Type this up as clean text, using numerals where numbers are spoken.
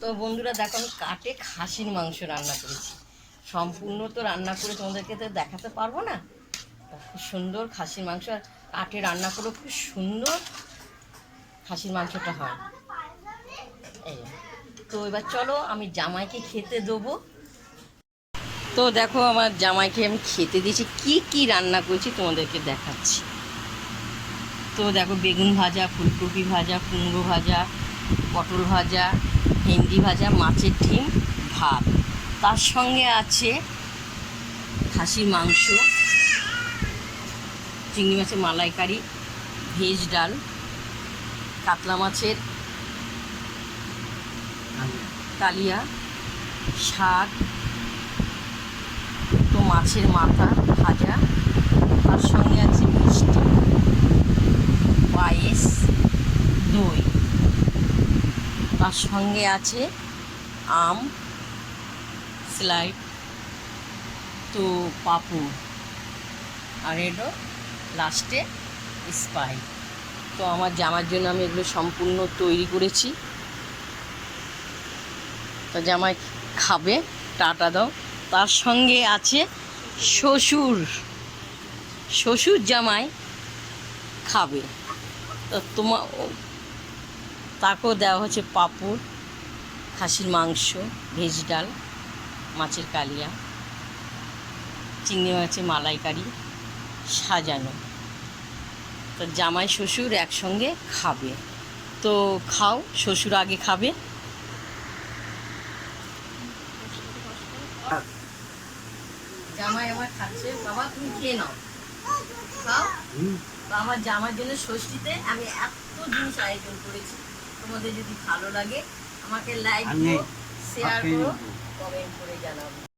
তো বন্ধুরা দেখো, আমি কাটে খাসির মাংস রান্না করেছি। সম্পূর্ণ তো রান্না করে তোমাদেরকে তো দেখাতে পারবো না। খুব সুন্দর খাসির মাংস, আর কাটে রান্না করে খুব সুন্দর খাসির মাংসটা হয়। এই তো এবার চলো আমি জামাইকে খেতে দেবো। তো দেখো আমার জামাইকে আমি খেতে দিয়েছি, কি কি রান্না করেছি তোমাদেরকে দেখাচ্ছি। তো দেখো বেগুন ভাজা, ফুলকপি ভাজা, কুমড়ো ভাজা, পটল ভাজা, ভেন্ডি ভাজা, মাছের ডিম, ভাত। তার সঙ্গে আছে খাসির মাংস, চিংড়ি মাছের মালাইকারি, ভেজ ডাল, কাতলা মাছের কালিয়া, শাক, তো মাছের মাথা ভাজা। তার সঙ্গে আছে মিষ্টি, পায়েস, দই। তার সঙ্গে আছে আম, স্লাইড, তো পাঁপড়, আর এলো লাস্টে স্পাইট। তো আমার জামার জন্য আমি এগুলো সম্পূর্ণ তৈরি করেছি। তো জামাই খাবে, টাটা দাও। তার সঙ্গে আছে শ্বশুর জামাই খাবে। তো তাকেও দেওয়া হচ্ছে পাঁপড়, খাসির মাংস, ভেজ ডাল, মাছের কালিয়া, চিংড়ি মাছের মালাইকারি সাজানো। তো জামাই শ্বশুর একসঙ্গে খাবে। তো খাও, শ্বশুর আগে খাবে। জামাই আমার খাচ্ছে, বাবা তুমি খেয়ে নাও, খাও। তো আমার জামার জন্য ষষ্ঠীতে আমি এত জিনিস আয়োজন করেছি। তোমাদের যদি ভালো লাগে আমাকে লাইক করো, শেয়ার করো, কমেন্ট করে জানাবো।